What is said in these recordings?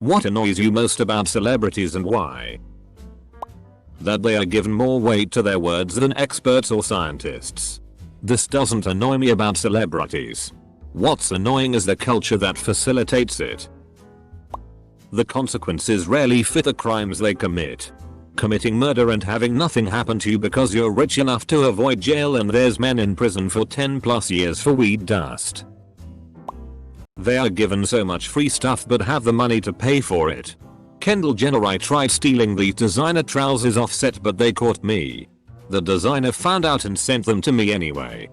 What annoys you most about celebrities and why? That they are given more weight to their words than experts or scientists. This doesn't annoy me about celebrities. What's annoying is the culture that facilitates it. The consequences rarely fit the crimes they commit. Committing murder and having nothing happen to you because you're rich enough to avoid jail, and there's men in prison for 10+ years for weed dust. They are given so much free stuff but have the money to pay for it. Kendall Jenner: I tried stealing these designer trousers off set but they caught me. The designer found out and sent them to me anyway.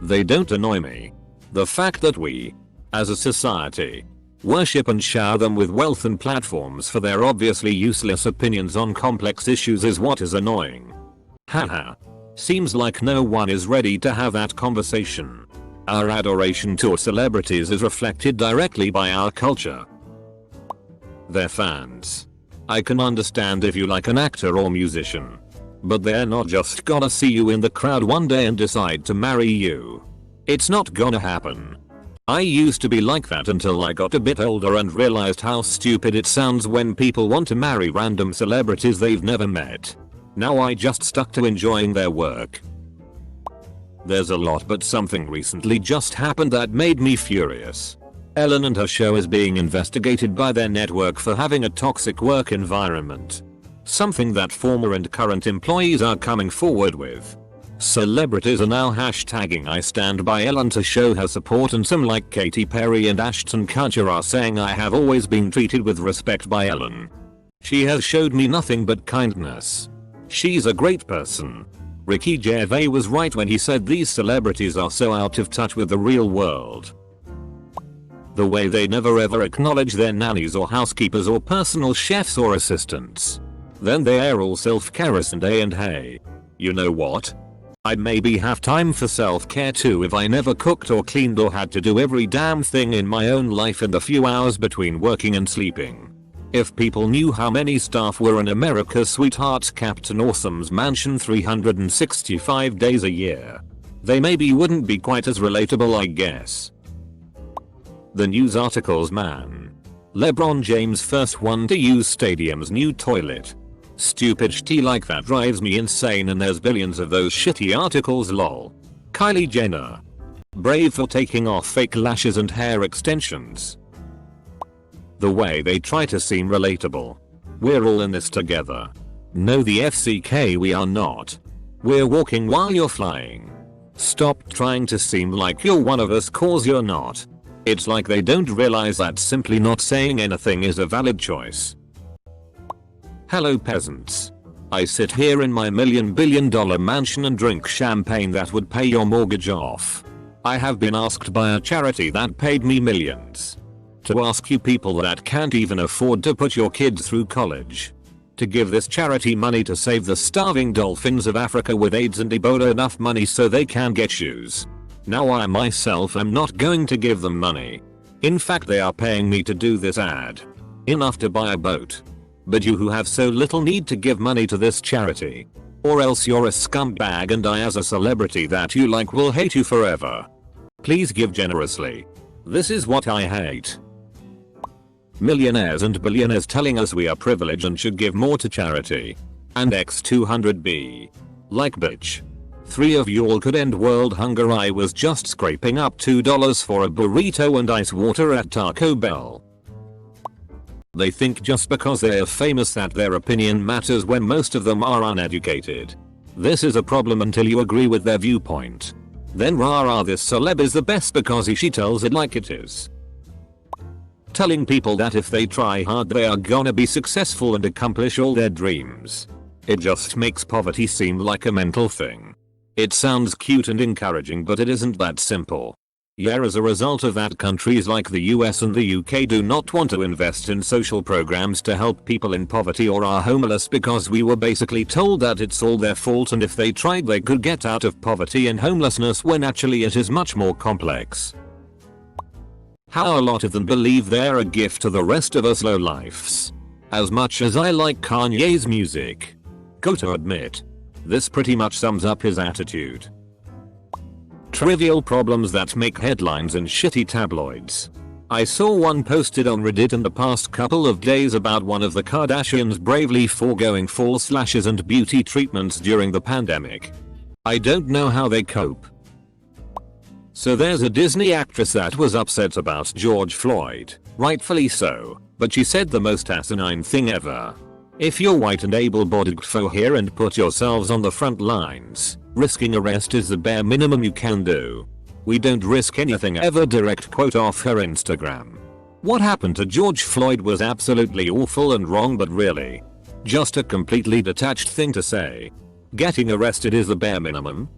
They don't annoy me. The fact that we, as a society, worship and shower them with wealth and platforms for their obviously useless opinions on complex issues is what is annoying. Haha. Seems like no one is ready to have that conversation. Our adoration to celebrities is reflected directly by our culture. Their fans. I can understand if you like an actor or musician. But they're not just gonna see you in the crowd one day and decide to marry you. It's not gonna happen. I used to be like that until I got a bit older and realized how stupid it sounds when people want to marry random celebrities they've never met. Now I just stuck to enjoying their work. There's a lot, but something recently just happened that made me furious. Ellen and her show is being investigated by their network for having a toxic work environment. Something that former and current employees are coming forward with. Celebrities are now hashtagging I stand by Ellen to show her support, and some like Katy Perry and Ashton Kutcher are saying I have always been treated with respect by Ellen. She has showed me nothing but kindness. She's a great person. Ricky Gervais was right when he said these celebrities are so out of touch with the real world. The way they never ever acknowledge their nannies or housekeepers or personal chefs or assistants. Then they're all self-care and hey. You know what? I'd maybe have time for self-care too if I never cooked or cleaned or had to do every damn thing in my own life in the few hours between working and sleeping. If people knew how many staff were in America's Sweetheart Captain Awesome's mansion 365 days a year, they maybe wouldn't be quite as relatable, I guess. The news articles, man. LeBron James first one to use stadium's new toilet. Stupid shit like that drives me insane, and there's billions of those shitty articles, lol. Kylie Jenner. Brave for taking off fake lashes and hair extensions. The way they try to seem relatable. We're all in this together. No, the FCK, we are not. We're walking while you're flying. Stop trying to seem like you're one of us cause you're not. It's like they don't realize that simply not saying anything is a valid choice. Hello peasants. I sit here in my $1 billion mansion and drink champagne that would pay your mortgage off. I have been asked by a charity that paid me millions to ask you people that can't even afford to put your kids through college to give this charity money to save the starving dolphins of Africa with AIDS and Ebola enough money so they can get shoes. Now I myself am not going to give them money. In fact, they are paying me to do this ad. Enough to buy a boat. But you who have so little need to give money to this charity. Or else you're a scumbag and I as a celebrity that you like will hate you forever. Please give generously. This is what I hate. Millionaires and billionaires telling us we are privileged and should give more to charity. And X200B. Like bitch. 3 of y'all could end world hunger. I was just scraping up $2 for a burrito and ice water at Taco Bell. They think just because they're famous that their opinion matters when most of them are uneducated. This is a problem until you agree with their viewpoint. Then rah this celeb is the best because she tells it like it is. Telling people that if they try hard they are gonna be successful and accomplish all their dreams. It just makes poverty seem like a mental thing. It sounds cute and encouraging, but it isn't that simple. Yeah, as a result of that, countries like the US and the UK do not want to invest in social programs to help people in poverty or are homeless because we were basically told that it's all their fault and if they tried they could get out of poverty and homelessness, when actually it is much more complex. How a lot of them believe they're a gift to the rest of us lowlifes. As much as I like Kanye's music, gotta admit, this pretty much sums up his attitude. Trivial problems that make headlines in shitty tabloids. I saw one posted on Reddit in the past couple of days about one of the Kardashians bravely foregoing false lashes and beauty treatments during the pandemic. I don't know how they cope. So there's a Disney actress that was upset about George Floyd, rightfully so, but she said the most asinine thing ever. If you're white and able-bodied, go here and put yourselves on the front lines. Risking arrest is the bare minimum you can do. We don't risk anything ever. Direct quote off her Instagram. What happened to George Floyd was absolutely awful and wrong, but really, just a completely detached thing to say. Getting arrested is the bare minimum.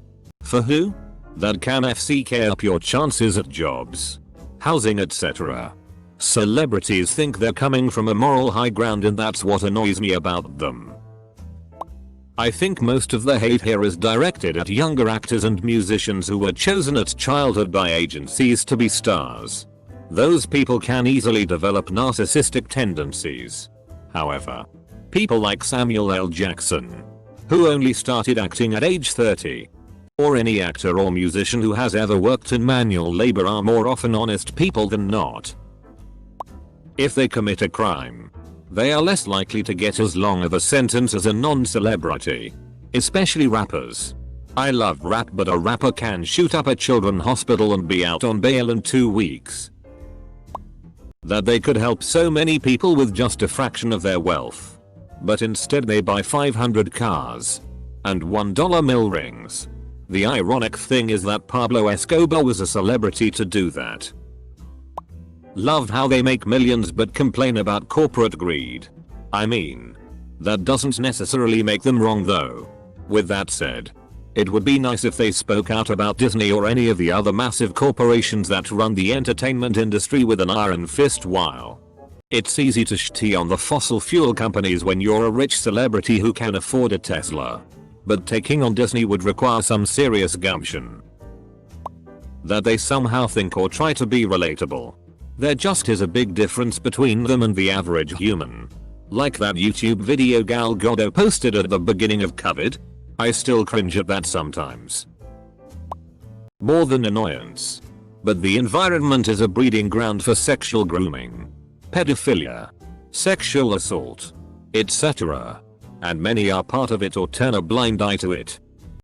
For who? That can FCK up your chances at jobs, housing, etc. Celebrities think they're coming from a moral high ground, and that's what annoys me about them. I think most of the hate here is directed at younger actors and musicians who were chosen at childhood by agencies to be stars. Those people can easily develop narcissistic tendencies. However, people like Samuel L. Jackson, who only started acting at age 30, or any actor or musician who has ever worked in manual labor, are more often honest people than not. If they commit a crime, they are less likely to get as long of a sentence as a non-celebrity. Especially rappers. I love rap, but a rapper can shoot up a children's hospital and be out on bail in 2 weeks. That they could help so many people with just a fraction of their wealth. But instead they buy 500 cars and $1 mill rings. The ironic thing is that Pablo Escobar was a celebrity to do that. Love how they make millions but complain about corporate greed. I mean, that doesn't necessarily make them wrong though. With that said, it would be nice if they spoke out about Disney or any of the other massive corporations that run the entertainment industry with an iron fist. While it's easy to shitty on the fossil fuel companies when you're a rich celebrity who can afford a Tesla, but taking on Disney would require some serious gumption. That they somehow think or try to be relatable. There just is a big difference between them and the average human. Like that YouTube video Gal Gadot posted at the beginning of COVID. I still cringe at that sometimes. More than annoyance. But the environment is a breeding ground for sexual grooming, pedophilia, sexual assault, etc. And many are part of it or turn a blind eye to it.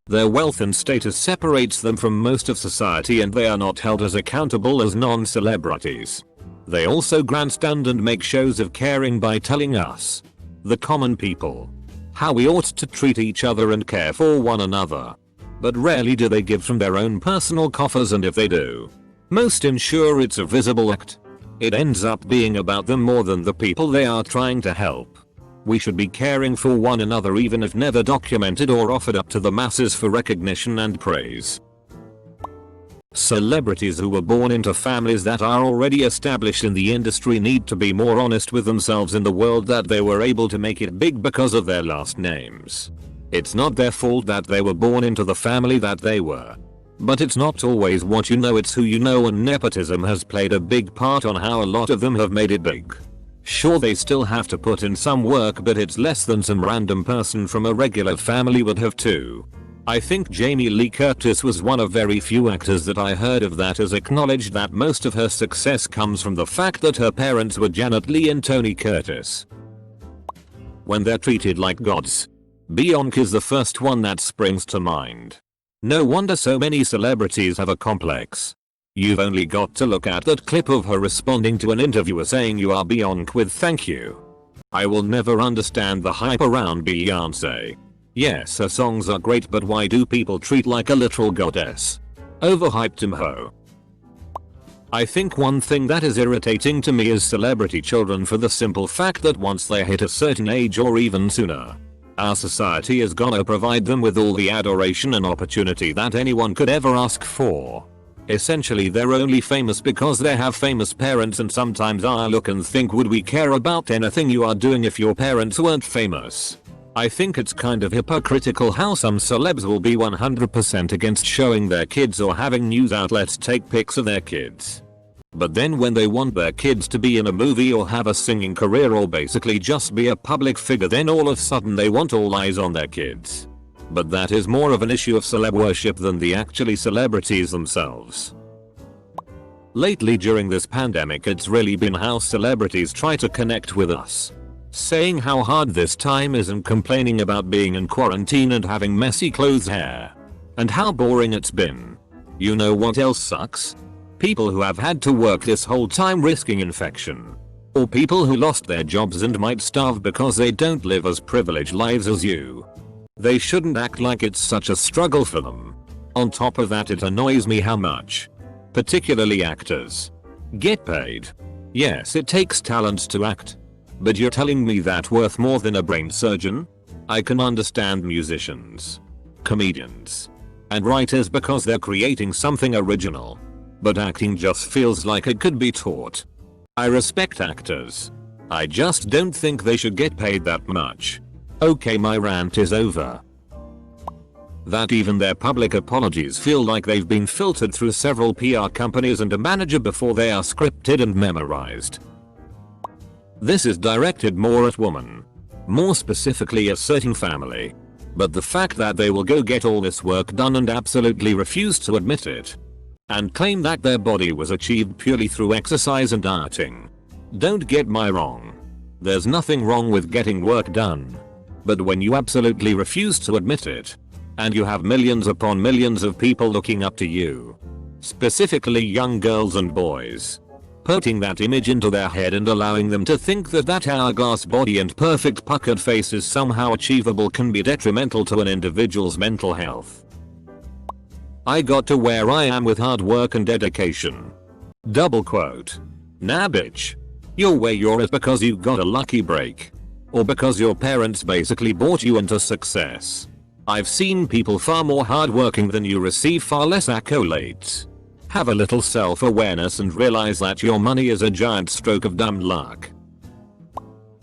Their wealth and status separates them from most of society, and they are not held as accountable as non-celebrities. They also grandstand and make shows of caring by telling us, the common people, how we ought to treat each other and care for one another. But rarely do they give from their own personal coffers, and if they do, most ensure it's a visible act. It ends up being about them more than the people they are trying to help. We should be caring for one another even if never documented or offered up to the masses for recognition and praise. Celebrities who were born into families that are already established in the industry need to be more honest with themselves in the world that they were able to make it big because of their last names. It's not their fault that they were born into the family that they were. But it's not always what you know, it's who you know, and nepotism has played a big part on how a lot of them have made it big. Sure, they still have to put in some work, but it's less than some random person from a regular family would have to. I think Jamie Lee Curtis was one of very few actors that I heard of that has acknowledged that most of her success comes from the fact that her parents were Janet Leigh and Tony Curtis. When they're treated like gods, Beyonce is the first one that springs to mind. No wonder so many celebrities have a complex. You've only got to look at that clip of her responding to an interviewer saying you are Beyonce with thank you. I will never understand the hype around Beyonce. Yes, her songs are great, but why do people treat like a literal goddess? Overhyped imho. I think one thing that is irritating to me is celebrity children, for the simple fact that once they hit a certain age or even sooner, our society is gonna provide them with all the adoration and opportunity that anyone could ever ask for. Essentially, they're only famous because they have famous parents, and sometimes I look and think, would we care about anything you are doing if your parents weren't famous? I think it's kind of hypocritical how some celebs will be 100% against showing their kids or having news outlets take pics of their kids. But then when they want their kids to be in a movie or have a singing career or basically just be a public figure, then all of a sudden they want all eyes on their kids. But that is more of an issue of celeb worship than the actually celebrities themselves. Lately during this pandemic, it's really been how celebrities try to connect with us. Saying how hard this time is and complaining about being in quarantine and having messy clothes hair. And how boring it's been. You know what else sucks? People who have had to work this whole time risking infection. Or people who lost their jobs and might starve because they don't live as privileged lives as you. They shouldn't act like it's such a struggle for them. On top of that, it annoys me how much, particularly actors, get paid. Yes, it takes talent to act. But you're telling me that worth more than a brain surgeon? I can understand musicians, comedians, and writers because they're creating something original. But acting just feels like it could be taught. I respect actors. I just don't think they should get paid that much. Okay, my rant is over. That even their public apologies feel like they've been filtered through several PR companies and a manager before they are scripted and memorized. This is directed more at women. More specifically a certain family. But the fact that they will go get all this work done and absolutely refuse to admit it. And claim that their body was achieved purely through exercise and dieting. Don't get me wrong. There's nothing wrong with getting work done. But when you absolutely refuse to admit it, and you have millions upon millions of people looking up to you, specifically young girls and boys, putting that image into their head and allowing them to think that that hourglass body and perfect puckered face is somehow achievable can be detrimental to an individual's mental health. I got to where I am with hard work and dedication. Double quote. Nah bitch. You're where you're at because you got a lucky break. Or because your parents basically brought you into success. I've seen people far more hardworking than you receive far less accolades. Have a little self-awareness and realize that your money is a giant stroke of dumb luck.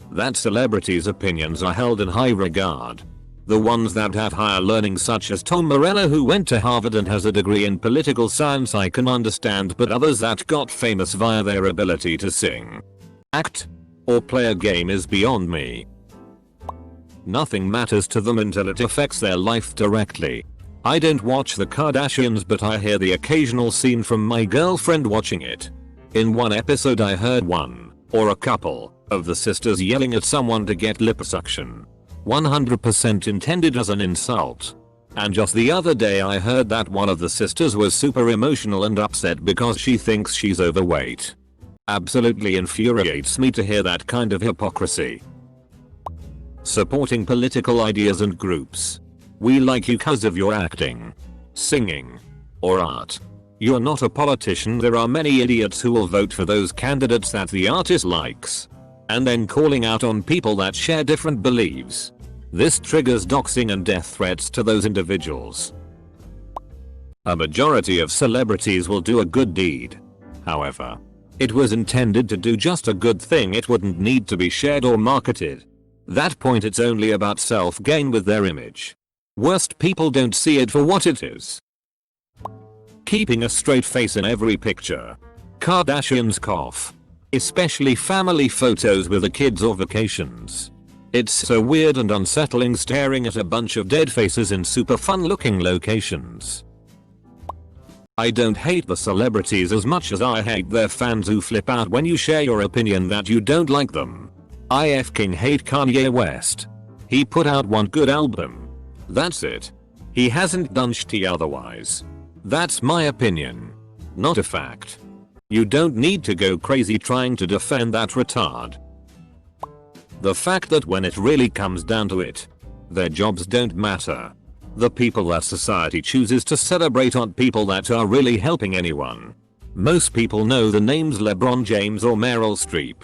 That celebrities' opinions are held in high regard. The ones that have higher learning, such as Tom Morello, who went to Harvard and has a degree in political science, I can understand, but others that got famous via their ability to sing, act, or play a game is beyond me. Nothing matters to them until it affects their life directly. I don't watch the Kardashians, but I hear the occasional scene from my girlfriend watching it. In one episode I heard one, or a couple, of the sisters yelling at someone to get liposuction. 100% intended as an insult. And just the other day I heard that one of the sisters was super emotional and upset because she thinks she's overweight. Absolutely infuriates me to hear that kind of hypocrisy. Supporting political ideas and groups. We like you cause of your acting, singing, or art. You're not a politician. There are many idiots who will vote for those candidates that the artist likes. And then calling out on people that share different beliefs. This triggers doxing and death threats to those individuals. A majority of celebrities will do a good deed. However, it was intended to do just a good thing. It wouldn't need to be shared or marketed. That point, it's only about self-gain with their image. Worst, people don't see it for what it is. Keeping a straight face in every picture. Kardashians cough. Especially family photos with the kids or vacations. It's so weird and unsettling staring at a bunch of dead faces in super fun looking locations. I don't hate the celebrities as much as I hate their fans who flip out when you share your opinion that you don't like them. I f***ing hate Kanye West. He put out one good album. That's it. He hasn't done shitty otherwise. That's my opinion. Not a fact. You don't need to go crazy trying to defend that retard. The fact that when it really comes down to it, their jobs don't matter. The people that society chooses to celebrate aren't people that are really helping anyone. Most people know the names LeBron James or Meryl Streep.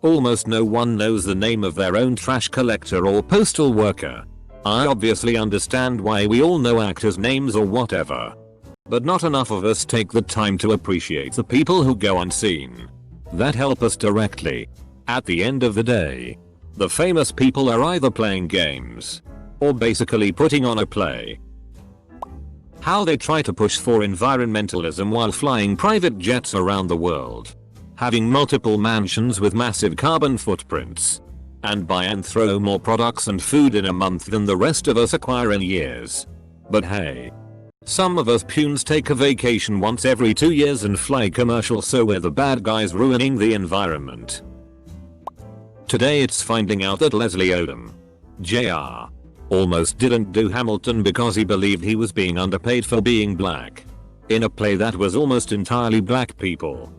Almost no one knows the name of their own trash collector or postal worker. I obviously understand why we all know actors' names or whatever. But not enough of us take the time to appreciate the people who go unseen. That help us directly. At the end of the day, the famous people are either playing games or basically putting on a play. How they try to push for environmentalism while flying private jets around the world, having multiple mansions with massive carbon footprints, and buy and throw more products and food in a month than the rest of us acquire in years. But hey, Some of us punes take a vacation once every 2 years and fly commercial, so we're the bad guys ruining the environment. Today it's finding out that Leslie Odom, Jr., almost didn't do Hamilton because he believed he was being underpaid for being black in a play that was almost entirely black people.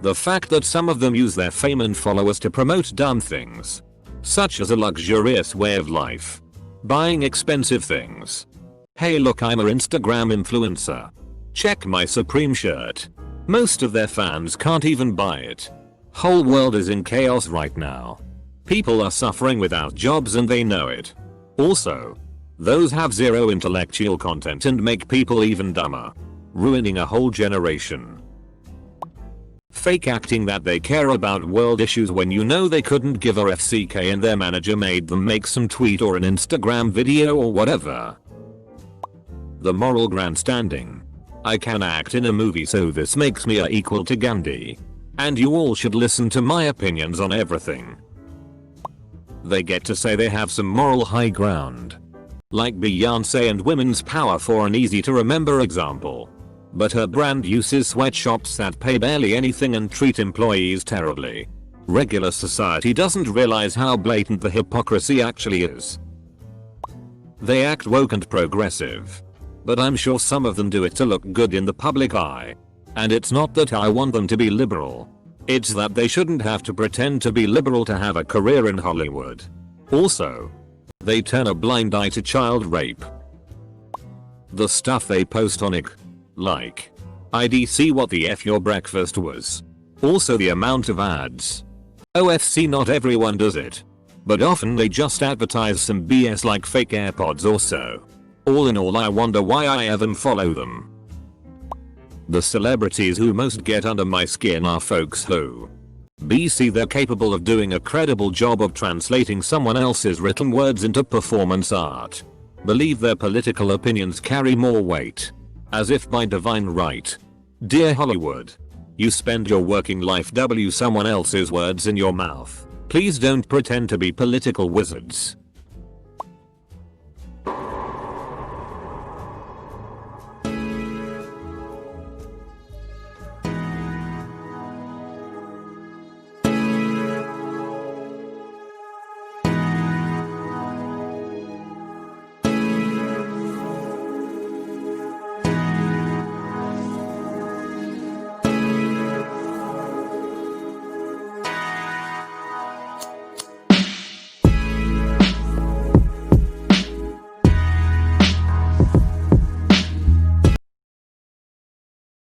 The fact that some of them use their fame and followers to promote dumb things, such as a luxurious way of life, buying expensive things. Hey look, I'm an Instagram influencer. Check my Supreme shirt. Most of their fans can't even buy it. Whole world is in chaos right now. People are suffering without jobs and they know it. Also, those have zero intellectual content and make people even dumber, ruining a whole generation. Fake acting that they care about world issues when you know they couldn't give a FCK and their manager made them make some tweet or an Instagram video or whatever. The moral grandstanding. I can act in a movie, so this makes me equal to Gandhi. And you all should listen to my opinions on everything. They get to say they have some moral high ground. Like Beyonce and women's power for an easy to remember example. But her brand uses sweatshops that pay barely anything and treat employees terribly. Regular society doesn't realize how blatant the hypocrisy actually is. They act woke and progressive. But I'm sure some of them do it to look good in the public eye. And it's not that I want them to be liberal. It's that they shouldn't have to pretend to be liberal to have a career in Hollywood. Also, they turn a blind eye to child rape. The stuff they post on it. Like, IDC what the F your breakfast was. Also the amount of ads. OFC not everyone does it. But often they just advertise some BS like fake AirPods or so. All in all, I wonder why I even follow them. The celebrities who most get under my skin are folks who see they're capable of doing a credible job of translating someone else's written words into performance art. Believe their political opinions carry more weight. As if by divine right. Dear Hollywood. You spend your working life someone else's words in your mouth. Please don't pretend to be political wizards.